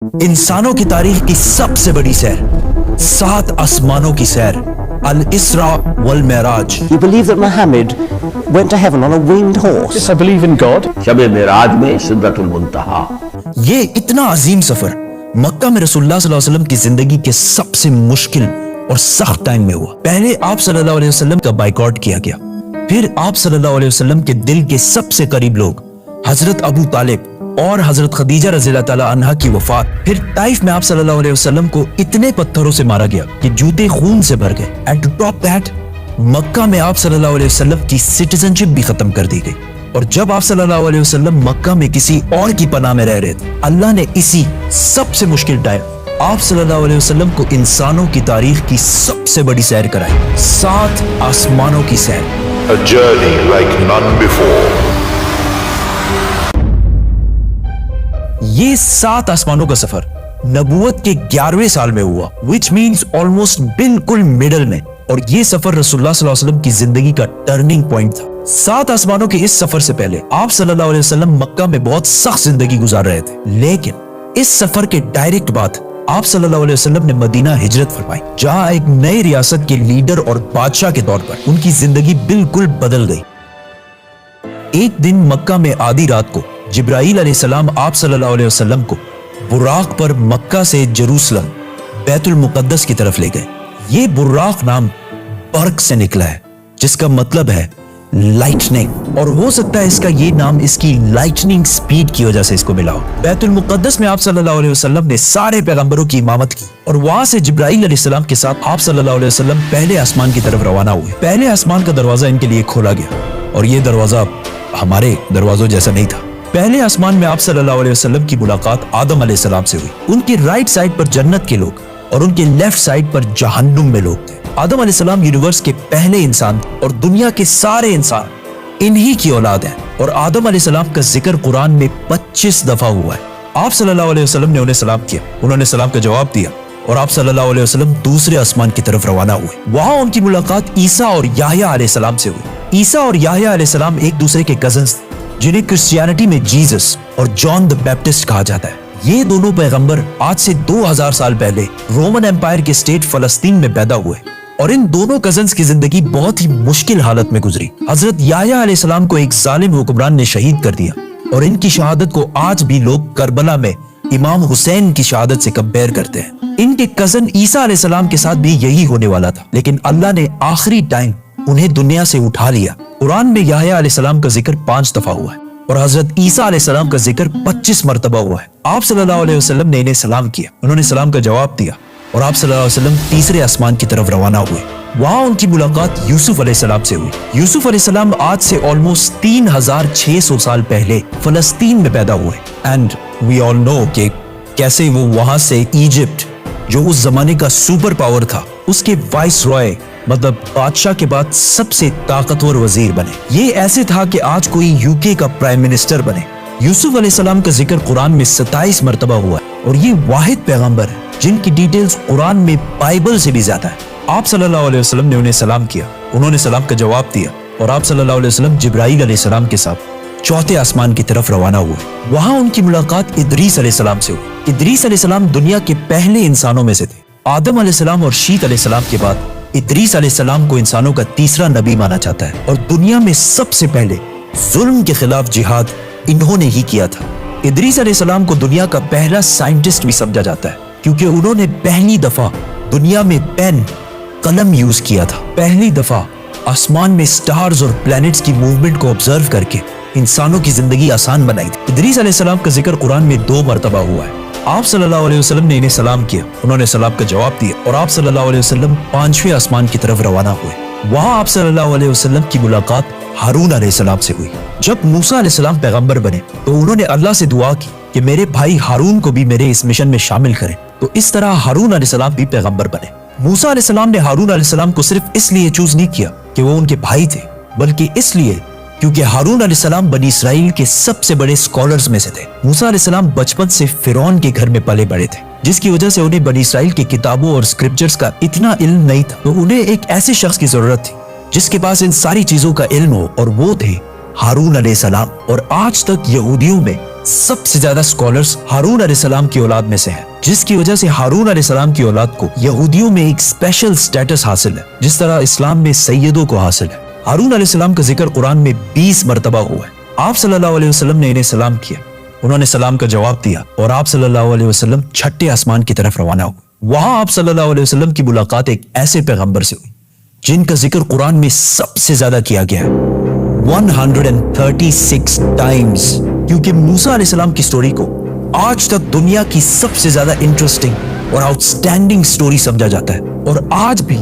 इंसानों की तारीख की सबसे बड़ी सैर, 7 आसमानों की सैर, अल इसरा वल Meraj. You believe that Muhammad went to heaven on a winged horse? Yes, I believe in God. शब मेराज में सिदरतुल मुंतहा। ये इतना अजीम सफर मक्का में रसूलुल्लाह सल्लल्लाहु अलैहि वसल्लम की जिंदगी के सबसे मुश्किल और सख्त टाइम में हुआ। पहले आप सल्लल्लाहु अलैहि वसल्लम का बाइकआउट किया गया, फिर आप सल्लल्लाहु अलैहि वसल्लम के दिल के सबसे करीब लोग हजरत अबू तालिब और हजरत खदीजा रज़ियल्लाहु ताला अन्हा की वफात, फिर ताइफ में आप सल्लल्लाहु अलैहि वसल्लम को इतने पत्थरों से मारा गया कि जूते खून से भर गए। एंड टू टॉप दैट, मक्का में आप सल्लल्लाहु अलैहि वसल्लम की सिटीजनशिप भी खत्म कर दी गई। और जब आप सल्लल्लाहु अलैहि वसल्लम मक्का में किसी और की पनाह में रह रहे थे, अल्लाह ने इसी सबसे मुश्किल टाइम आप सल्लल्लाहु अलैहि वसल्लम को इंसानों की तारीख की सबसे बड़ी सैर कराई, 7 आसमानों की सैर। A journey like none before. ये 7 आसमानों का सफर नबूवत के 11वें साल में हुआ, विच मीन्स ऑलमोस्ट बिल्कुल मिडल में। और ये सफर रसूलुल्लाह सल्लल्लाहु अलैहि वसल्लम की जिंदगी का टर्निंग पॉइंट था। 7 आसमानों के इस सफर से पहले आप सल्लल्लाहु अलैहि वसल्लम मक्का में बहुत सख्त जिंदगी गुजार रहे थे, लेकिन इस सफर के डायरेक्ट बाद आप सल्लल्लाहु अलैहि वसल्लम ने मदीना हिजरत फरमाई, जहां एक नई रियासत के लीडर और बादशाह के तौर पर उनकी जिंदगी बिल्कुल बदल गई। एक दिन मक्का में आधी रात को जिब्राईल अलैहिस्सलाम आप सल्लल्लाहु अलैहि वसल्लम को बुराक पर मक्का से जेरूसलम बैतुल मुकद्दस की तरफ ले गए। ये बुराक नाम बर्क से निकला है, जिसका मतलब है लाइटनिंग, और हो सकता है इसका ये नाम इसकी लाइटनिंग स्पीड की वजह से इसको मिला हो। बैतुल मुकद्दस में आप सल्लल्लाहु अलैहि वसल्लम ने सारे पैगंबरों की इमामत की, और वहां से जिब्राईल अलैहिस्सलाम के साथ आप सल्लल्लाहु अलैहि वसल्लम पहले आसमान की तरफ रवाना हुए। पहले आसमान का दरवाजा इनके लिए खोला गया, और ये दरवाजा हमारे दरवाजों जैसा नहीं था। पहले आसमान में आप सल्लल्लाहु अलैहि वसल्लम की मुलाकात आदम अलैहिस्सलाम से हुई। उनकी राइट साइड पर जन्नत के लोग और उनके लेफ्ट साइड पर जहन्नुम में लोग थे। आदम अलैहिस्सलाम यूनिवर्स के पहले इंसान थे, और दुनिया के सारे इंसान इन्हीं की औलाद हैं। और आदम अलैहिस्सलाम का जिक्र कुरान में 25 दफा हुआ है। आप सल्लल्लाहु अलैहि वसल्लम ने उन्हें सलाम किया, उन्होंने सलाम का जवाब दिया, और आप सल्लल्लाहु अलैहि वसल्लम दूसरे आसमान की तरफ रवाना हुए। वहां उनकी मुलाकात ईसा और याह्या अलैहिस्सलाम से हुई। ईसा और याह्या अलैहिस्सलाम एक दूसरे के कजन्स थे, जिन्हें क्रिश्चियनिटी में जीसस और जॉन द बैप्टिस्ट कहा जाता है। ये दोनों पैगंबर आज से 2000 साल पहले रोमन एम्पायर के स्टेट फलस्तीन में पैदा हुए, और इन दोनों कजन्स की जिंदगी बहुत ही मुश्किल हालत में गुजरी। हजरत याह्या अलैहिस्सलाम को एक जालिम हुक्मरान ने शहीद कर दिया, और इनकी शहादत को आज भी लोग करबला में इमाम हुसैन की शहादत से कंपेयर करते हैं। इनके कजन ईसा अलैहिस्सलाम के साथ भी यही होने वाला था, लेकिन अल्लाह ने आखिरी टाइम उन्हें दुनिया से उठा लिया। कुरान में याह्या अलैहिस्सलाम का जिक्र 5 दफा हुआ है, और हजरत ईसा अलैहिस्सलाम का जिक्र 25 मरतबा हुआ है। आप सल्लल्लाहु अलैहि वसल्लम ने इन्हें सलाम किया, उन्होंने सलाम का जवाब दिया, और आप सल्लल्लाहु अलैहि वसल्लम तीसरे आसमान की तरफ रवाना हुए। वहां उनकी मुलाकात यूसुफ अलैहिस्सलाम से हुई। यूसुफ अलैहिस्सलाम आज से ऑलमोस्ट 3600 साल पहले फलस्तीन में पैदा हुए, एंड वी ऑल नो कि कैसे वो वहां से इजिप्ट, जो उस जमाने का सुपर पावर था, उसके वाइस रॉय मतलब बादशाह के बाद सबसे ताकतवर वजीर बने। ये ऐसे था कि आज कोई यूके का प्राइम मिनिस्टर बने। यूसुफ अलैहिस्सलाम का जिक्र कुरान में 27 मरतबा हुआ है, और ये वाहिद पैगंबर है जिनकी डिटेल्स कुरान में बाइबल से भी ज्यादा है। आप सल्लल्लाहु अलैहि वसल्लम ने उन्हें सलाम किया, उन्होंने सलाम का जवाब दिया, और आप सल्लल्लाहु अलैहि वसल्लम जिब्राईल अलैहिस्सलाम के साथ चौथे आसमान की तरफ रवाना हुए। वहां उनकी मुलाकात इदरीस अलैहिस्सलाम से हुई। इदरीस अलैहिस्सलाम दुनिया के पहले इंसानों में से थे। आदम अलैहिस्सलाम और शीत अलैहिस्सलाम के बाद इदरीस अलैहिस्सलाम को इंसानों का तीसरा नबी माना जाता है, और दुनिया में सबसे पहले जुल्म के खिलाफ जिहाद इन्होंने ही किया था। इदरीस अलैहिस्सलाम को दुनिया का पहला साइंटिस्ट भी समझा जाता है, क्योंकि उन्होंने पहली दफा दुनिया में पेन कलम यूज किया था। पहली दफा आसमान में स्टार्स और प्लैनेट्स की मूवमेंट को ऑब्जर्व करके इंसानों की जिंदगी आसान बनाई थी। इदरीस अलैहिस्सलाम का जिक्र कुरान में 2 मरतबा हुआ है। आप सल्लल्लाहु अलैहि वसल्लम ने इन्हें सलाम किया, उन्होंने सलाम का जवाब दिया, और आप सल्लल्लाहु अलैहि वसल्लम 5वें आसमान की तरफ रवाना हुए। वहां आप सल्लल्लाहु अलैहि वसल्लम की मुलाकात हारून अलैहिस्सलाम से हुई। जब मूसा अलैहिस्सलाम पैगंबर बने, तो उन्होंने अल्लाह से दुआ की कि मेरे भाई हारून को भी मेरे इस मिशन में शामिल करें। तो इस तरह हारून अलैहिस्सलाम भी पैगंबर बने। मूसा अलैहिस्सलाम ने हारून अलैहिस्सलाम को सिर्फ इसलिए चूज नहीं किया कि वो उनके भाई थे, बल्कि इसलिए क्योंकि हारून अलैहिस्सलाम बनी इसराइल के सबसे बड़े स्कॉलर्स में से थे। मूसा अलैहिस्सलाम बचपन से फिरौन के घर में पले बड़े थे, जिसकी वजह से उन्हें बनी इसराइल की किताबों और स्क्रिप्चर्स का इतना इल्म नहीं था। तो उन्हें एक ऐसे शख्स की जरूरत थी जिसके पास इन सारी चीजों का इल्म हो, और वो थे हारून अलैहिस्सलाम। और आज तक यहूदियों में सबसे ज्यादा स्कॉलर्स हारून अलैहिस्सलाम की औलाद में से हैं, जिसकी वजह से हारून अलैहिस्सलाम की औलाद को यहूदियों में एक स्पेशल स्टेटस हासिल है, जिस तरह इस्लाम में सैयदों को हासिल है। हारून अलैहिस्सलाम का जिक्र कुरान में 20 मरतबा हुआ है। आप सल्लल्लाहु अलैहि वसल्लम ने इन्हें सलाम किया, उन्होंने सलाम का जवाब दिया और आप सल्लल्लाहु अलैहि वसल्लम छठे आसमान की तरफ रवाना हुए। वहां आप सल्लल्लाहु अलैहि वसल्लम की मुलाकात एक ऐसे पैगंबर से हुई जिनका जिक्र कुरान में सबसे ज्यादा किया गया है, 136 टाइम्स, क्योंकि मूसा अलैहिस्सलाम की स्टोरी को आज तक दुनिया की सबसे ज्यादा इंटरेस्टिंग और आउटस्टैंडिंग स्टोरी समझा जाता है। और आज भी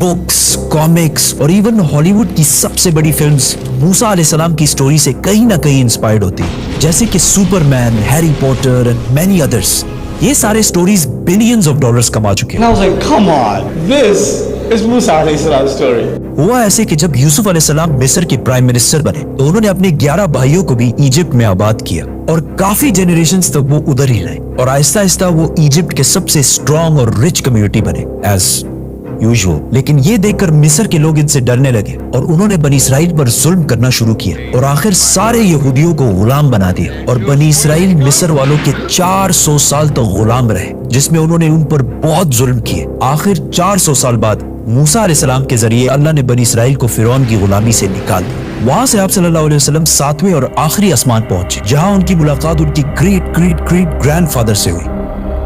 बुक्स, कॉमिक्स और इवन हॉलीवुड की सबसे बड़ी फिल्म्स मूसा अलैहिस्सलाम की स्टोरी से कहीं ना कहीं इंस्पायर्ड होती है, जैसे कि Superman, Harry Potter and many others. ये सारे स्टोरीज बिलियंस ऑफ डॉलर्स कमा चुके हैं। And I was like, come on, this is Musa alayhi salam's story. हुआ ऐसे कि जब यूसुफ अलैहिस्सलाम मिस्र के प्राइम मिनिस्टर बने तो उन्होंने अपने 11 भाइयों को भी इजिप्ट में आबाद किया और काफी जनरेशंस तक वो उधर ही रहे और आहिस्ता आहिस्ता वो इजिप्ट के सबसे स्ट्रॉन्ग और रिच कम्युनिटी बने एज यूजुअल। लेकिन ये देखकर मिस्र के लोग इनसे डरने लगे और उन्होंने बनी इसराइल पर जुल्म करना शुरू किया और आखिर सारे यहूदियों को गुलाम बना दिया और बनी इसराइल मिस्र वालों के 400 साल तक गुलाम रहे, जिसमें उन्होंने उन पर बहुत जुल्म किए। आखिर 400 साल बाद मूसा अलैहिस्सलाम के जरिए अल्लाह ने बनी इसराइल को फिरौन की गुलामी से निकाल दिया। वहां से आप सल्लल्लाहु अलैहि वसल्लम 7वें और आखिरी आसमान पहुंचे, जहां उनकी मुलाकात उनकी ग्रेट ग्रेट ग्रेट ग्रैंडफादर से हुई,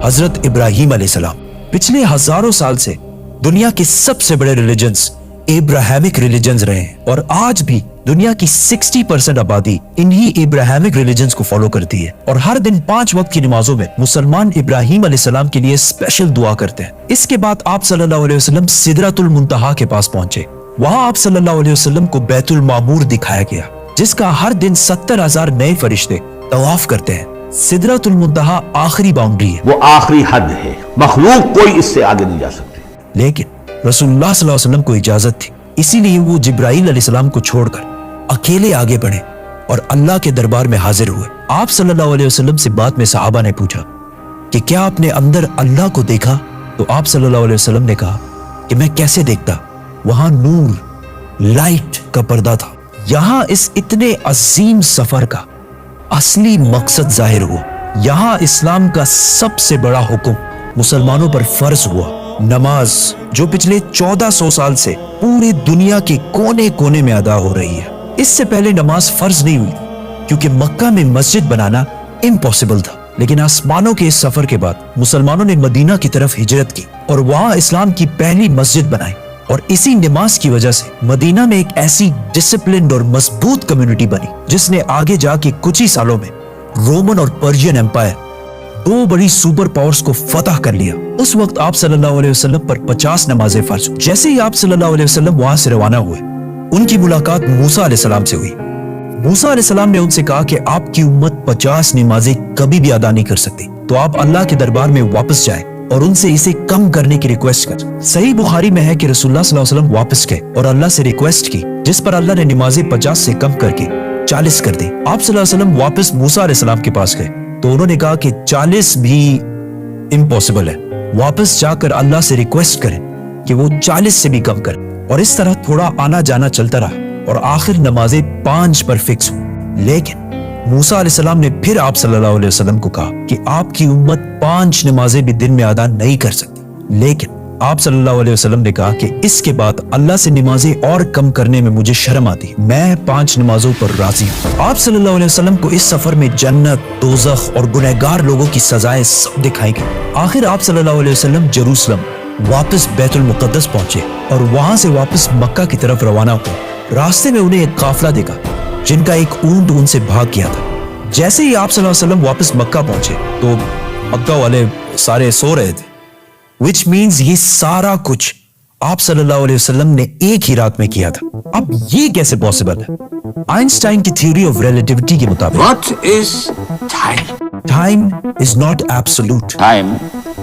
हजरत इब्राहिम अलैहिस्सलाम। पिछले हजारों साल से दुनिया के सबसे बड़े रिलीजन्स एब्राहमिक रिलीजन्स रहे हैं और आज भी दुनिया की 60% आबादी इन्हीं एब्राहमिक रिलीजन्स को फॉलो करती है। और हर दिन 5 वक्त की नमाजों में मुसलमान इब्राहिम अलैहिस्सलाम के लिए स्पेशल दुआ करते हैं। इसके बाद आप सल्लल्लाहु अलैहि वसल्लम सिदरतुल मुंतहा के पास पहुंचे। वहां आप सल्लल्लाहु अलैहि वसल्लम को बैतुल मामूर दिखाया गया, जिसका हर दिन 70,000 नए फरिश्ते तवाफ करते हैं। सिदरतुल मुंतहा आखिरी बाउंड्री है, वो आखिरी हद है, मखलूक कोई इससे आगे नहीं जा सकती। लेकिन रसूलुल्लाह सल्लल्लाहु अलैहि वसल्लम को इजाजत थी, इसीलिए वो जिब्राइल अलैहिस्सलाम को छोड़कर अकेले आगे बढ़े और अल्लाह के दरबार में हाजिर हुए। आप सल्लल्लाहु अलैहि वसल्लम से बाद में सहाबा ने पूछा कि क्या आपने अंदर अल्लाह को देखा? तो आप सल्लल्लाहु अलैहि वसल्लम ने कहा कि मैं कैसे देखता, वहां नूर, लाइट का पर्दा था। यहां इस इतने अजीम सफर का असली मकसद जाहिर हुआ। यहां इस्लाम का सबसे बड़ा हुक्म मुसलमानों पर फर्ज हुआ, नमाज, जो पिछले 1400 साल से पूरी दुनिया के कोने कोने में अदा हो रही है। इससे पहले नमाज फर्ज नहीं हुई क्योंकि मक्का में मस्जिद बनाना इम्पॉसिबल था। लेकिन आसमानों के इस सफर के बाद मुसलमानों ने मदीना की तरफ हिजरत की और वहां इस्लाम की पहली मस्जिद बनाई और इसी नमाज की वजह से मदीना में एक ऐसी डिसिप्लिन्ड और मजबूत कम्युनिटी बनी जिसने आगे जाके कुछ ही सालों में रोमन और पर्शियन एम्पायर, 2 बड़ी सुपर पावर्स को फतह कर लिया। उस वक्त आप सल्लल्लाहु अलैहि वसल्लम पर 50 नमाजें फर्ज। जैसे ही आप सल्लल्लाहु अलैहि वसल्लम वहां से रवाना हुए, उनकी मुलाकात मूसा अलैहिस्सलाम से हुई। मूसा अलैहिस्सलाम ने उनसे कहा कि आपकी उम्मत 50 नमाजें कभी भी अदा नहीं कर सकती, तो आप अल्लाह के दरबार में वापस जाएं और उनसे इसे कम करने की रिक्वेस्ट कर। सही बुखारी में है कि रसूलुल्लाह सल्लल्लाहु अलैहि वसल्लम वापस गए और अल्लाह से रिक्वेस्ट की, जिस पर अल्लाह ने नमाजें 50 से कम करके 40 कर दी। आप सल्लल्लाहु अलैहि वसल्लम वापस मूसा अलैहिस्सलाम के पास गए तो उन्होंने कहा कि 40 भी इम्पॉसिबल है, वापस जाकर अल्लाह से रिक्वेस्ट करें कि वो 40 से भी कम करें। और इस तरह थोड़ा आना जाना चलता रहा और आखिर नमाजें 5 पर फिक्स हुई। लेकिन मूसा अलैहिस्सलाम ने फिर आप सल्लल्लाहु अलैहि वसल्लम को कहा कि आपकी उम्मत 5 नमाजें भी दिन में अदा नहीं कर सकती। लेकिन आप सल्लल्लाहु अलैहि वसल्लम ने कहा कि इसके बाद अल्लाह से नमाजें और कम करने में मुझे शर्म आती, मैं 5 नमाजों पर राजी हूँ। आप सल्लल्लाहु अलैहि वसल्लम को इस सफर में जन्नत, दोज़ख और गुनहगार लोगों की सजाएं सब दिखाई गई। आखिर आप सल्लल्लाहु अलैहि वसल्लम जेरूसलम वापस बैतुल मुक़द्दस पहुंचे और वहां से वापस मक्का की तरफ रवाना हुए। रास्ते में उन्हें एक काफिला देखा जिनका एक ऊंट उनसे भाग गया था। जैसे ही आप सल्लल्लाहु अलैहि वसल्लम वापस मक्का पहुंचे तो मक्का वाले सारे सो रहे थे, which means ये सारा कुछ आप सल्लल्लाहु अलैहि वसल्लम ने एक ही रात में किया था। अब ये कैसे पॉसिबल है? आइंस्टाइन की थ्योरी ऑफ रिलेटिविटी के मुताबिक What is time? Time is not absolute, Time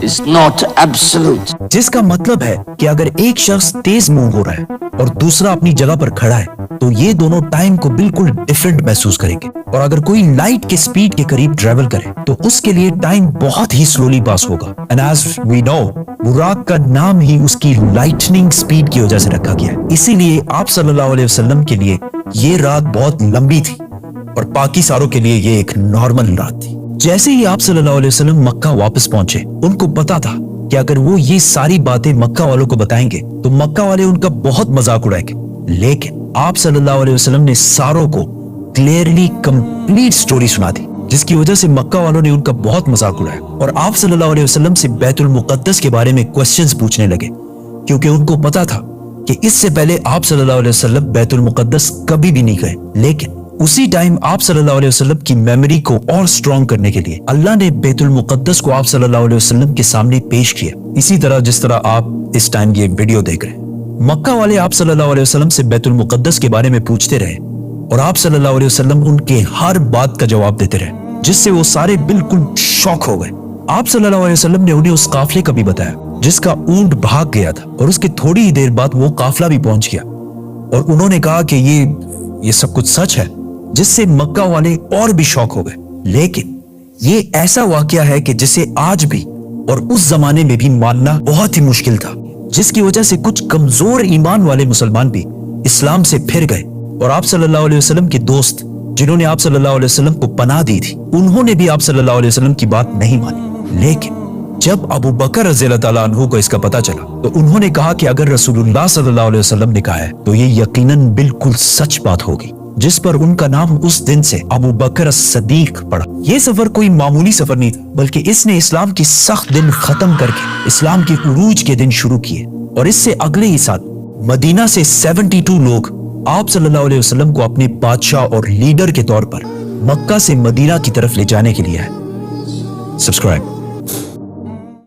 is not absolute. जिसका मतलब है कि अगर एक शख्स तेज मूव हो रहा है और दूसरा अपनी जगह पर खड़ा है तो ये दोनों टाइम को बिल्कुल डिफरेंट महसूस करेंगे। और अगर कोई लाइट के स्पीड के करीब ट्रेवल करे तो उसके लिए टाइम बहुत ही स्लोली पास होगा। एंड एज वी नो, बुराक का नाम ही उसकी लाइटनिंग स्पीड की वजह से रखा गया है। इसीलिए आप सल्लल्लाहु अलैहि वसल्लम के लिए ये रात बहुत लंबी थी और बाकी सारों के लिए ये एक नॉर्मल रात थी। जैसे ही आप सल्लल्लाहु अलैहि वसल्लम मक्का वापस पहुंचे, उनको पता था कि अगर वो ये सारी बातें मक्का वालों को बताएंगे तो मक्का वाले उनका बहुत मजाक उड़ाएंगे। लेकिन आप सल्लल्लाहु अलैहि वसल्लम ने सारों को क्लियरली कंप्लीट स्टोरी सुना दी, जिसकी वजह से मक्का वालों ने उनका बहुत मजाक उड़ाया और आप सल्लल्लाहु अलैहि वसल्लम से बैतुल मुकद्दस के बारे में क्वेश्चंस पूछने लगे, क्योंकि उनको पता था कि इससे पहले आप सल्लल्लाहु अलैहि वसल्लम बैतुल मुकद्दस कभी भी नहीं गए। लेकिन उसी टाइम आप सल्लल्लाहु अलैहि वसल्लम की मेमोरी को और स्ट्रॉन्ग करने के लिए अल्लाह ने बैतुल मुकद्दस को आप सल्लल्लाहु अलैहि वसल्लम के सामने पेश किया, इसी तरह जिस तरह आप इस टाइम ये वीडियो देख रहे हैं। मक्का वाले आप सल्लल्लाहु अलैहि वसल्लम से बैतुल मुकद्दस के बारे में पूछते रहे और आप सल्लल्लाहु अलैहि वसल्लम उनके हर बात का जवाब देते रहे, जिससे वो सारे बिल्कुल शॉक हो गए। आप सल्लल्लाहु अलैहि वसल्लम ने उन्हें उस काफले का भी बताया जिसका ऊंट भाग गया था और उसके थोड़ी ही देर बाद वो काफला भी पहुंच गया, और उन्होंने कहा कि ये सब कुछ सच है, जिससे मक्का वाले और भी शॉक हो गए। लेकिन ये ऐसा वाकया है कि जिसे आज भी और उस जमाने में भी मानना बहुत ही मुश्किल था, जिसकी वजह से कुछ कमजोर ईमान वाले मुसलमान भी इस्लाम से फिर गए और आप सल्लल्लाहु अलैहि वसल्लम के दोस्त जिन्होंने आप सल्लल्लाहु अलैहि वसल्लम को पनाह दी थी, उन्होंने भी आप सल्लल्लाहु अलैहि वसल्लम की बात नहीं मानी। लेकिन जब अबू बकर रज़ियल्लाहु ताला अन्हु को इसका पता चला तो उन्होंने कहा कि अगर रसूलुल्लाह सल्लल्लाहु अलैहि वसल्लम ने कहा है तो ये यकीनन बिल्कुल सच बात होगी, जिस पर उनका नाम उस दिन से अबू बकर सदीक पड़ा। ये सफर कोई मामूली सफर नहीं था, बल्कि इसने इस्लाम की सख्त दिन खत्म करके इस्लाम के उरूज के दिन शुरू किए, और इससे अगले ही साल मदीना से 72 लोग आप सल्लल्लाहु अलैहि वसल्लम को अपने बादशाह और लीडर के तौर पर मक्का से मदीना की तरफ ले जाने के लिए आए। सब्सक्राइब।